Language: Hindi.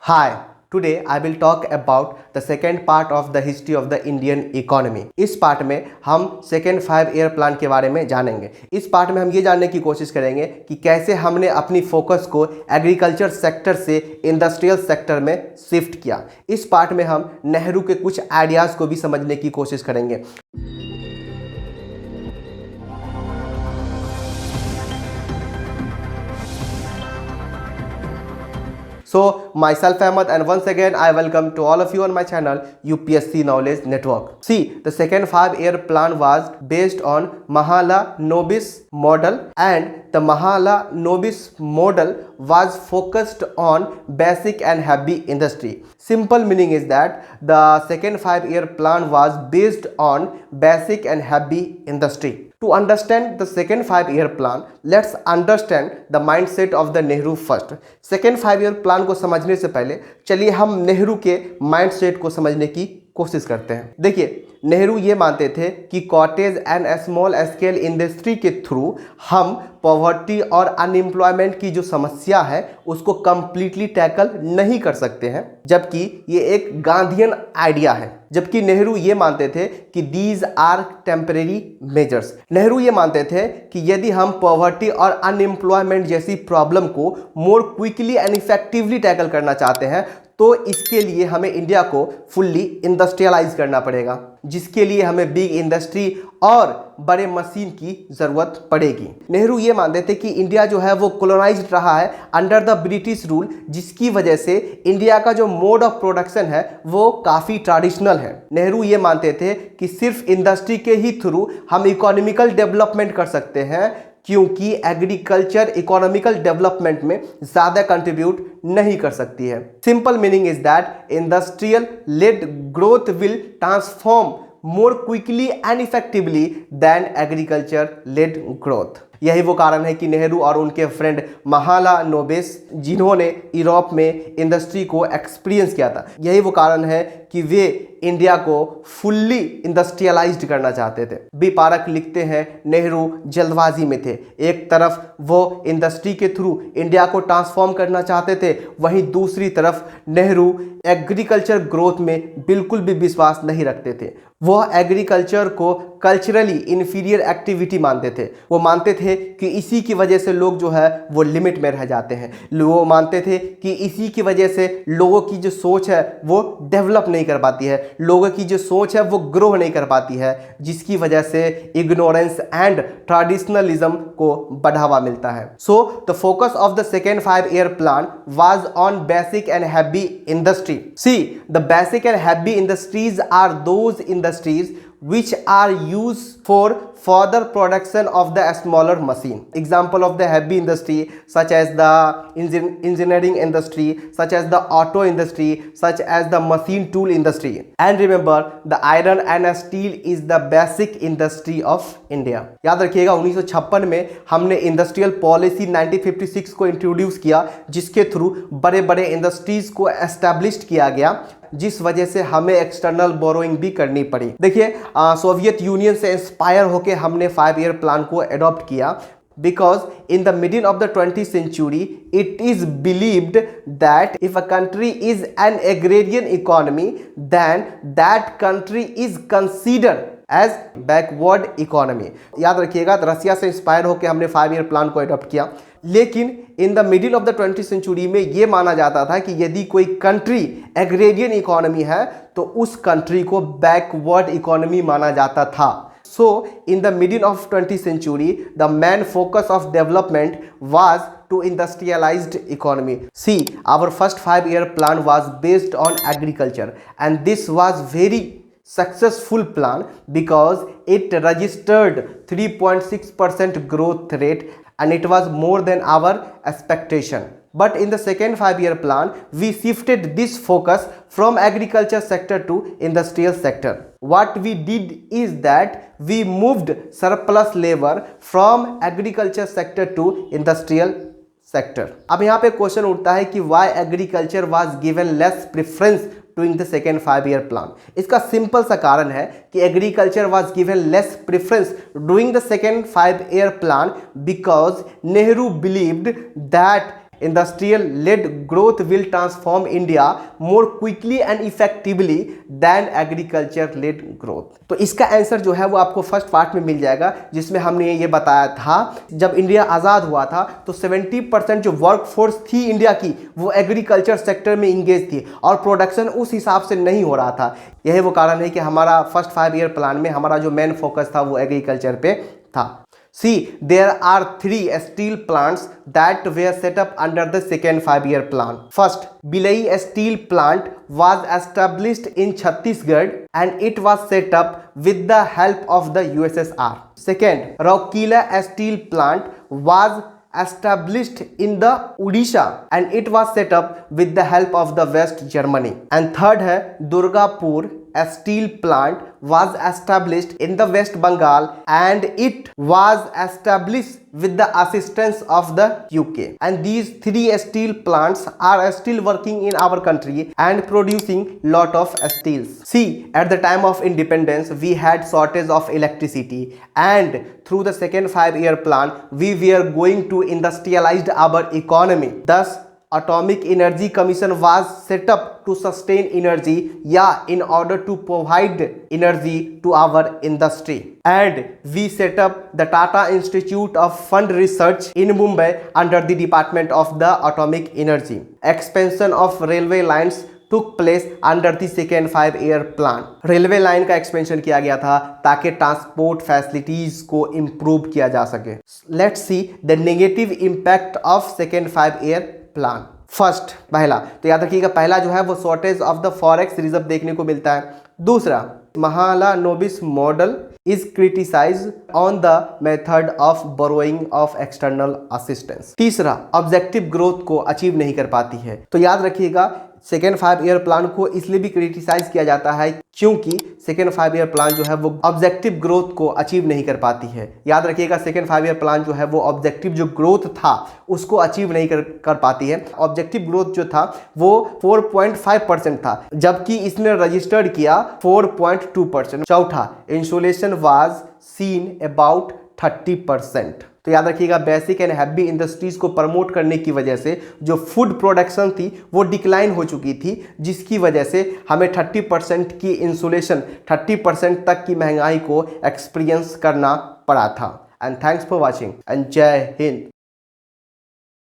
Hi, today I will talk about the second part of the history of the Indian economy. इस पार्ट में हम सेकेंड 5 ईयर प्लान के बारे में जानेंगे। इस पार्ट में हम ये जानने की कोशिश करेंगे कि कैसे हमने अपनी फोकस को एग्रीकल्चर सेक्टर से इंडस्ट्रियल सेक्टर में शिफ्ट किया। इस पार्ट में हम नेहरू के कुछ आइडियाज़ को भी समझने की कोशिश करेंगे। So, myself Ahmed, and once again I welcome to all of you on my channel UPSC Knowledge Network. See, the second 5 year plan was based on Mahalanobis model, and the Mahalanobis model was focused on basic and heavy industry. Simple meaning is that the second 5 year plan was based on basic and heavy industry. To understand the second 5 year plan, let's understand the mindset of the Nehru first. Second 5 year plan को समझने से पहले चलिए हम नेहरू के माइंडसेट को समझने की कोशिश करते हैं। देखिए, नेहरू ये मानते थे कि cottage and small scale industry के थ्रू हम पॉवर्टी और अनएम्प्लॉयमेंट की जो समस्या है उसको कंप्लीटली टैकल नहीं कर सकते हैं, जबकि ये एक गांधीयन आइडिया है। जबकि नेहरू ये मानते थे कि these are temporary measures. Nehru ये मानते थे कि यदि हम पॉवर्टी और अनएम्प्लॉयमेंट जैसी प्रॉब्लम को more quickly and effectively tackle करना चाहते हैं तो इसके लिए हमें इंडिया को फुल्ली इंडस्ट्रियलाइज करना पड़ेगा, जिसके लिए हमें बिग इंडस्ट्री और बड़े मशीन की ज़रूरत पड़ेगी। नेहरू ये मानते थे कि इंडिया जो है वो कॉलोनाइज्ड रहा है अंडर द ब्रिटिश रूल, जिसकी वजह से इंडिया का जो मोड ऑफ प्रोडक्शन है वो काफ़ी ट्रेडिशनल है। नेहरू ये मानते थे कि सिर्फ इंडस्ट्री के ही थ्रू हम इकोनॉमिकल डेवलपमेंट कर सकते हैं, क्योंकि एग्रीकल्चर इकोनॉमिकल डेवलपमेंट में ज़्यादा कंट्रीब्यूट नहीं कर सकती है। Simple meaning is that industrial led growth will transform more quickly and effectively than agriculture led growth. यही वो कारण है कि नेहरू और उनके फ्रेंड महालानोबिस, जिन्होंने यूरोप में इंडस्ट्री को एक्सपीरियंस किया था, यही वो कारण है कि वे इंडिया को फुल्ली इंडस्ट्रियलाइज्ड करना चाहते थे। बी पारक लिखते हैं नेहरू जल्दबाजी में थे। एक तरफ वो इंडस्ट्री के थ्रू इंडिया को ट्रांसफॉर्म करना चाहते थे, वहीं दूसरी तरफ नेहरू एग्रीकल्चर ग्रोथ में बिल्कुल भी विश्वास नहीं रखते थे। वह एग्रीकल्चर को कल्चरली इन्फीरियर एक्टिविटी मानते थे। वो मानते थे कि इसी की वजह से लोग जो है वो लिमिट में रह जाते हैं। वो मानते थे कि इसी की वजह से लोगों की जो सोच है वो डेवलप नहीं कर पाती है, लोगों की जो सोच है वो ग्रो नहीं कर पाती है, जिसकी वजह से इग्नोरेंस एंड ट्रेडिशनलिज्म को बढ़ावा मिलता है। So the focus of the second 5 year plan was on basic and heavy industry. See, the basic and heavy industries are those industries which are used for further production of the smaller machine. Example of the heavy industry such as the engineering industry, such as the auto industry, such as the machine tool industry. And remember, the iron and steel is the basic industry of India. याद रखिएगा, 1956 में हमने इंडस्ट्रियल पॉलिसी 1956 को इंट्रोड्यूस किया, जिसके थ्रू बड़े बड़े इंडस्ट्रीज को एस्टैब्लिश किया गया, जिस वजह से हमें एक्सटर्नल बोरोइंग भी करनी पड़ी। देखिए, सोवियत यूनियन से इंस्पायर होकर हमने 5 year प्लान को अडॉप्ट किया, because in the middle of the 20th century it is believed that if a country is an agrarian economy then that country is considered as backward economy. याद रखिएगा, रसिया से इंस्पायर होकर हमने 5 year प्लान को अडॉप्ट किया, लेकिन in the middle of the 20th century में ये माना जाता था कि यदि कोई कंट्री एग्रेरियन इकोनॉमी है तो उस कंट्री को बैकवर्ड इकोनॉमी माना जाता था। So, in the middle of 20th century, the main focus of development was to industrialized economy. See, our first 5 year plan was based on agriculture, and this was very successful plan because it registered 3.6% growth rate, and it was more than our expectation. But in the second 5 year plan, we shifted this focus from agriculture sector to industrial sector. What we did is that we moved surplus labor from agriculture sector to industrial sector. अब यहाँ पे क्वेश्चन उठता है कि why agriculture was given less preference during the second 5 year plan. इसका सिंपल सा कारण है कि agriculture was given less preference during the second 5 year plan because Nehru believed that industrial led growth will transform India more quickly and effectively than agriculture led growth। तो इसका आंसर जो है वो आपको फर्स्ट पार्ट में मिल जाएगा, जिसमें हमने ये बताया था जब इंडिया आज़ाद हुआ था तो 70% जो वर्क फोर्स थी इंडिया की वो एग्रीकल्चर सेक्टर में इंगेज थी और प्रोडक्शन उस हिसाब से नहीं हो रहा था। यही वो कारण है कि हमारा फर्स्ट 5 ईयर प्लान में हमारा जो मेन फोकस था वो एग्रीकल्चर पे था। See, there are 3 steel plants that were set up under the second 5-year plan. First, Bilai Steel Plant was established in Chhattisgarh and it was set up with the help of the USSR. Second, Rourkela Steel Plant was established in the Odisha and it was set up with the help of the West Germany. And third है Durgapur Steel Plant was established in the West Bengal and it was established with the assistance of the UK. And these 3 steel plants are still working in our country and producing lot of steels. See, at the time of independence we had shortage of electricity and through the second 5-year plan we were going to industrialize our economy. Thus Atomic Energy Commission was set up to sustain energy, in order to provide energy to our industry. And we set up the Tata Institute of Fund Research in Mumbai under the Department of the Atomic Energy. Expansion of railway lines took place under the second 5-year plan. Railway line का एक्सपेंशन किया गया था ताकि ट्रांसपोर्ट फैसिलिटीज को इम्प्रूव किया जा सके। Let's see the negative impact of second 5-year plan. First, पहला तो याद रखिएगा, पहला जो है वो shortage of the forex reserve देखने को मिलता है। दूसरा, Mahalanobis model is criticise on the method of borrowing of external assistance. तीसरा, ऑब्जेक्टिव ग्रोथ को अचीव नहीं कर पाती है। तो याद रखिएगा सेकेंड 5-year प्लान को इसलिए भी क्रिटिसाइज किया जाता है क्योंकि सेकेंड 5-year प्लान जो है वो ऑब्जेक्टिव ग्रोथ को अचीव नहीं कर पाती है। याद रखिएगा सेकेंड 5-year प्लान जो है वो ऑब्जेक्टिव जो ग्रोथ था उसको अचीव नहीं कर पाती है। ऑब्जेक्टिव ग्रोथ जो था वो 4.5% था जबकि इसने रजिस्टर्ड किया 4.2%। चौथा, इंसोलेशन वाज सीन अबाउट 30%। तो याद रखिएगा बेसिक एंड हैवी इंडस्ट्रीज को प्रमोट करने की वजह से जो फूड प्रोडक्शन थी वो डिक्लाइन हो चुकी थी, जिसकी वजह से हमें 30% की इंसुलेशन 30% तक की महंगाई को एक्सपीरियंस करना पड़ा था। And thanks for watching and जय हिंद।